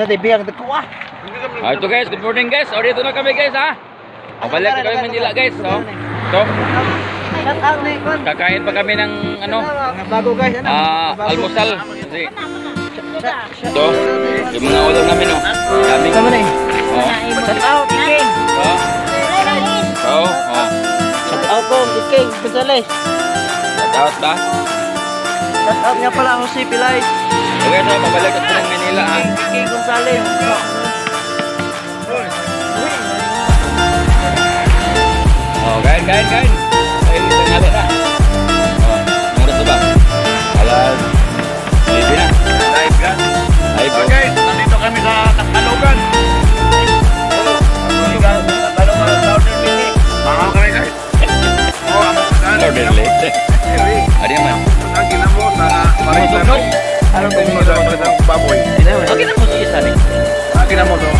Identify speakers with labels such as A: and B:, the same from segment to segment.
A: Sa TV ang dagkuha.
B: Ito guys, good morning guys. O dito na kami guys ha. Pabalik na kami Manila guys. So, kakain pa kami ng ano?
A: Bago guys, ano?
B: Almusal. Ito, yung mga ulam namin no. Dami ka man eh.
A: Shout out, King. Shout out po, King Gonzales.
B: Shout out ba?
A: Shout out nga pala ako si Pilay.
B: Okay, so pabalik at ng Manila ha.
A: King Gonzales.
B: Kain. Ay, tanghali na. Mura ito ba? Alas, libre na.
C: Live ka?
B: Live po.
C: Okay, nandito kami sa Takalogan. Takalogan, Southern City. Mga ka rin guys.
B: Southern Leyte. Adi naman.
C: Ang ginamo sa Maritan. Anong ginamo sa Maritan baboy?
B: Ang ginamo sa isa rin.
C: Ang ginamo to.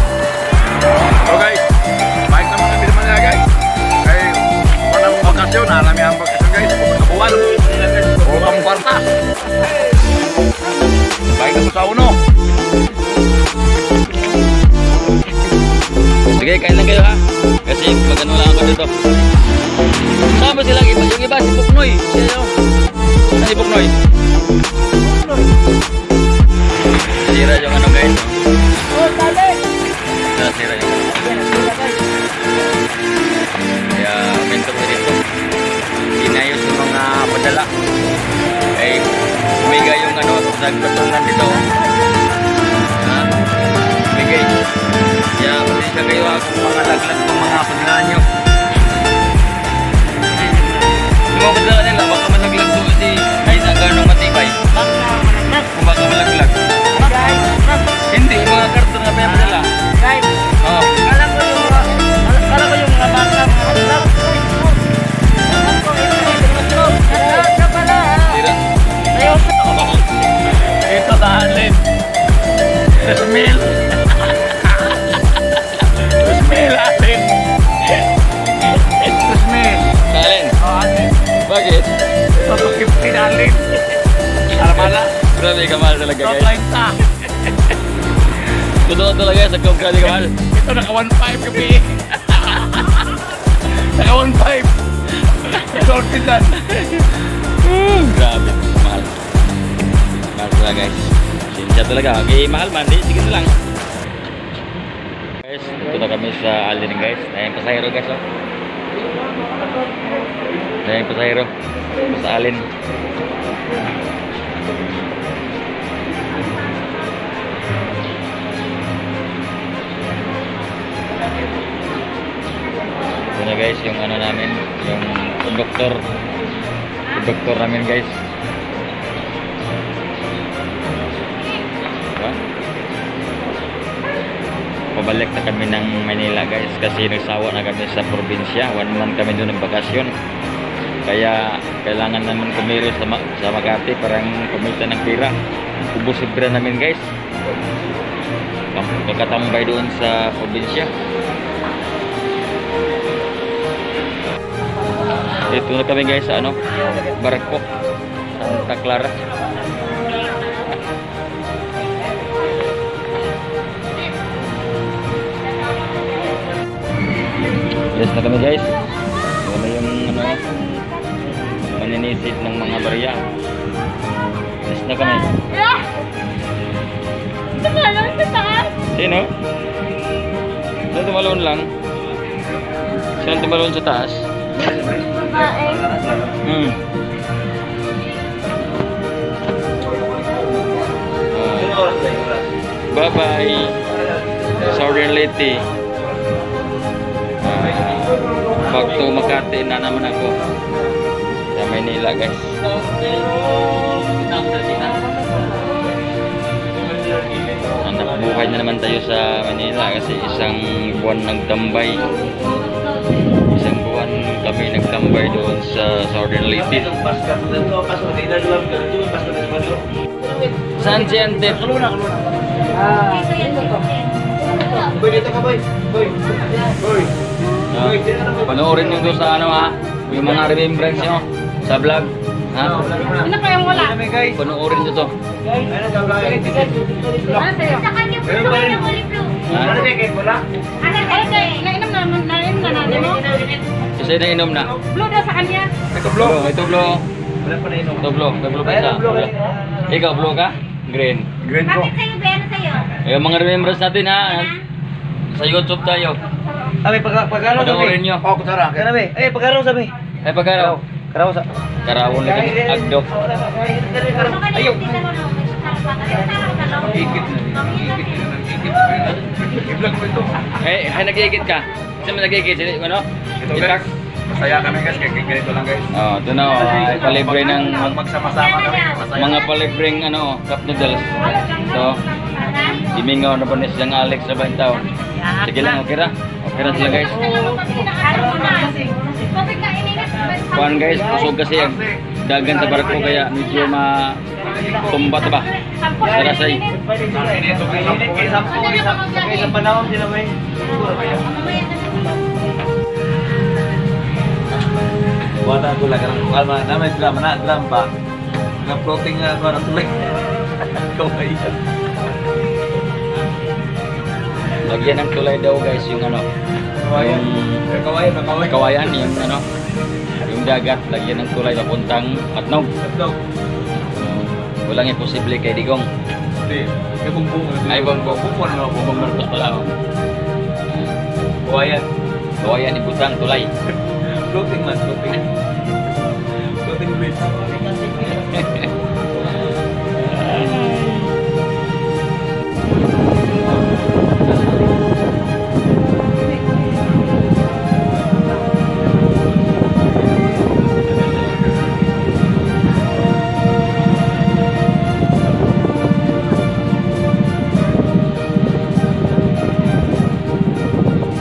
C: Okay, balik naman kami naman na guys. Bakasyon, alami ang bakasyon guys. Kabuwan. Urang kwarta. Baik na sa uno.
B: Sige, kain lang kayo ha. Kasi magano lang ako dito. Sama sila iba. Yung iba si Buknoy. Siya yun. Ano si Buknoy? Sira yung ano guys. Sira yung kaya mentor ko dito. Inayos yung mga padala. Ay umigay yung ano, nagpatungan dito. Ha? Umigay. Kaya pasensya kayo kung mga laglag ng mga padala nyo. Yung mga padala nila, baka malaglag to kasi ay na gano'ng matibay. Kung baka malaglag. Hindi, yung mga karton na padala. Oo.
A: Kala ko yung mga bangka.
C: Ito sa Alin. Smell. Smell Alin. Smell.
B: Alin?
C: Oh, Alin.
B: Bakit?
C: Ito sa 15 Alin. Alamala.
B: Grabe kamal talaga
C: Top
B: guys.
C: line ta.
B: Totoo talaga sa kong grabe kamal.
C: Ito naka 1.5 gabi. Naka 1.5. Sorted lang.
B: Grabe, mahal. Mahal talaga guys. Sinsya talaga. Okay, mahal man. Di, sige na lang. Guys, dito na kami sa Alin guys. Ayun pasahero guys. Oh. Ayun pasahero. Sa Alin. Ito na guys, yung ano namin. Yung conductor namin guys. Diba? Pabalik na kami ng Manila guys kasi nagsawa na kami sa probinsya. 1 month kami doon ng bakasyon. Kaya kailangan namin kumiro sa Makati parang kumita ng pira. Ubus yung pira namin guys. Kakatambay doon sa probinsya. Dito na kami guys sa ano, Barco, Santa Clara. Yes na kami guys. Wala yung ano, maninisid ng mga barya. Yes na kami.
D: Tumalon sa taas.
B: Sino? Sino tumalon lang? Sino tumalon sa taas?
D: Babae.
B: Bye-bye. Southern Leyte. Back to Makati na naman ako. Sa Manila guys. Anak buhay na naman tayo sa Manila kasi isang buwan nagtambay. Isang buwan kami nagtambay doon sa Southern Leyte. Saan si Ante?
A: Boy, dito ka boy. Boy.
B: Panoorin nyo doon sa ano ha, yung mga remembrance nyo sa vlog ha.
D: Ano kayong wala?
B: Panoorin nyo to.
D: Ano sa'yo?
A: Wala.
D: Nainom na natin mo?
B: Kasi nainom na.
D: Blue daw sa kanya.
C: Ito blue.
B: Ito blue.
A: Wala pa na inom.
B: Ito blue. May blue pa
A: Ayan
B: isa.
A: ang blue kanina.
B: Ikaw blue ka? Green.
C: Green ko.
D: Bakit sa'yo, Ben? Sa'yo?
B: Eh, mga remembrance natin ha. Sa YouTube tayo.
A: May pagkaraw
B: Panoorin nyo.
C: Oh, kutsara.
A: Kaya na, be. Pagkaraw sabi.
B: Ay, pagkaraw.
A: Karaw sa.
B: Karawon na kami. Agdok.
A: Ayaw.
C: Ikit na. I-vlog mo ito.
B: Ay, nag-iikit ka. Saan mo nag-iikit? Ano?
C: Ito guys. Masaya kami guys. Kaya ganito lang guys.
B: Oh, ito na oh. Palibre ng
C: Magsama-sama kami. Masaya.
B: mga palibreng ano, cup noodles. So, imingaw na pa ni siyang Alex sa bantaw. Sige lang, okay ra? Okay ra sila guys. Kuhan guys, pusog kasi ang dagan sa barko kaya medyo matumbat ba? Sarasay.
A: Sa panahon sila may. Wala ko lang ang alma na may drama na drum ba. Na floating nga para tuloy. Kaway.
B: Lagyan ng tulay daw guys yung ano. Yung kawayan yung ano. Yung dagat, lagyan ng tulay papuntang Atnog. Walang imposible kay Digong.
C: Hindi. May bumbong.
B: Ay, bangko.
C: Bumbong na ako.
B: Bumong Marcos pala oh.
C: Kawayan.
B: Kawayan ibutang tulay.
C: Floating man. Floating. Floating bridge.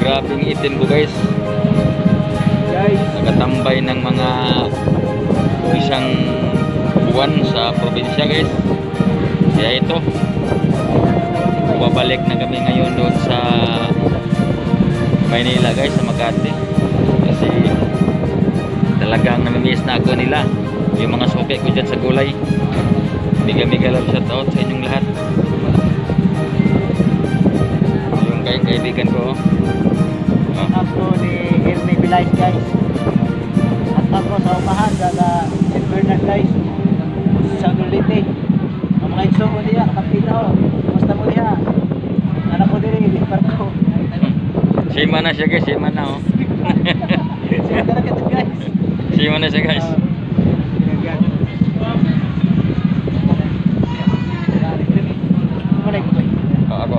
B: Grabing itim ko guys. Nakatambay ng mga isang buwan sa probinsya guys. Kaya ito, babalik na kami ngayon doon sa Maynila guys, sa Makati. Kasi talagang namimiss na ako nila. Yung mga suki ko dyan sa gulay. Biga-biga lang shoutout sa inyong lahat. Yung kaibigan ko.
A: Ako ni Ernie Vilay guys. At ako sa umahan sa St. Bernard guys. Sa Dulite. Ang mga igso ko niya, kapita ko. Basta mo niya. Anak ko din, lipar ko.
B: Sima na siya guys, sima na oh.
A: Sila ka na kita guys.
B: Sima na siya guys. Oh, ako.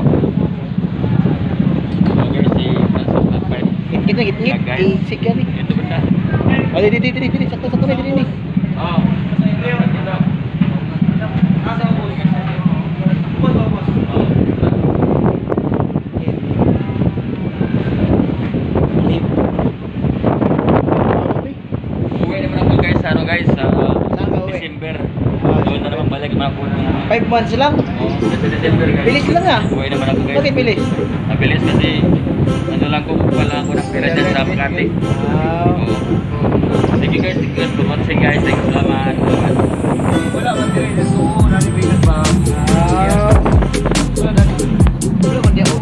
B: Okay, si Francis Lapay.
A: Git-git, isik ka ni.
B: Ito benda.
A: Oh, di, sakto na, di.
B: Oh. Uwi naman ako guys, sa ano guys, sa December. Doon na naman balik mga po ng
A: 5 months lang.
B: oh, sa December guys.
A: Bilis lang ah.
B: Uwi naman ako guys.
A: Bakit bilis?
B: Mabilis kasi ano lang ko pala ako ng pera dyan sa Makati.
A: Wow.
B: Oo. Sige guys, sige tumatsing guys. Thank you, salamat.
C: Wala man din. Ito. Nalibigan pa.
A: Wala man di ako.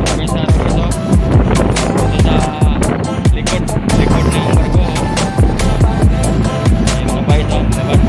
B: Kami sa ito. Ito sa likod ng barko. Yung mga bait, oh, labas.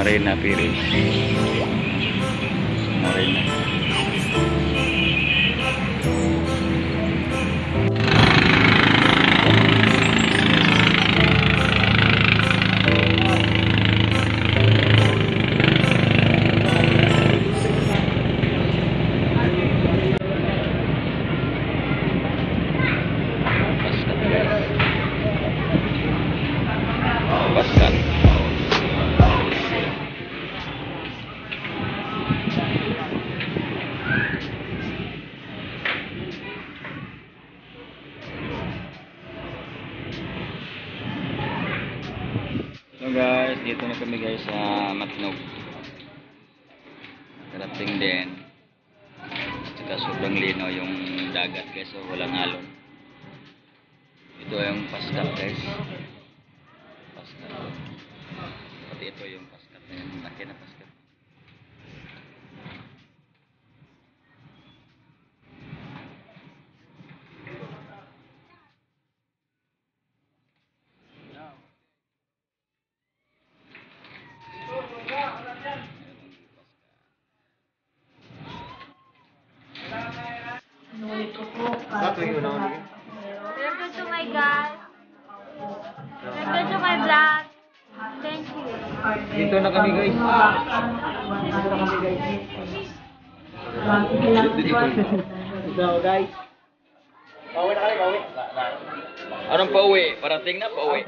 B: Marina Piris. Marina. Pascal. So guys, dito na kami guys sa Matnog. Karating din. At saka sobrang linaw yung dagat guys, so walang alon. Ito yung Pascal guys. Pascal. Pati ito yung Pascal na yun. Laki na Pascal.
D: Welcome to my guys. Welcome to my vlog. Thank you.
A: Dito na kami guys. Dito na kami guys. Dito guys. Bawi na kami, bawi.
B: Anong pauwi? Parating na pauwi.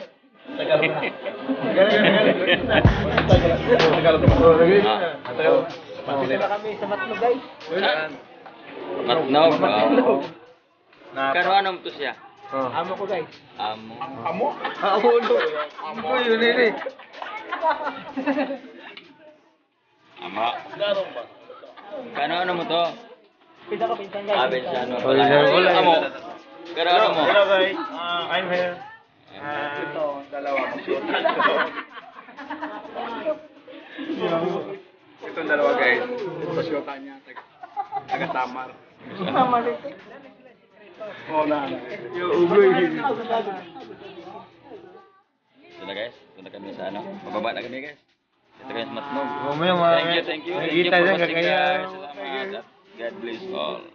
A: Dito na kami sa Matnog guys.
B: Matnog. Kano anong to siya?
A: Amo ko guys.
B: Amo.
C: Amo?
A: Amo ulo. Amo yun eh.
B: Ama. Kano ano mo to?
A: Pisa ka pinsan guys.
B: Bensano pala. Amo. Pero ano mo?
C: Hello guys, I'm here.
A: Ito, dalawa.
C: Itong dalawa guys. Ito syota niya. Taga-Tamar.
A: Tama dito.
C: Oo na. Yung ugoy.
B: Ito na guys. Ito na kami sa ano. Mababa na kami guys. Ito guys Matnog.
C: Mamaya, mamaya.
B: Thank you. Thank you
C: Nakikita
B: for
C: dyan,
B: watching
C: kaya-
B: guys. Salamat. God bless all.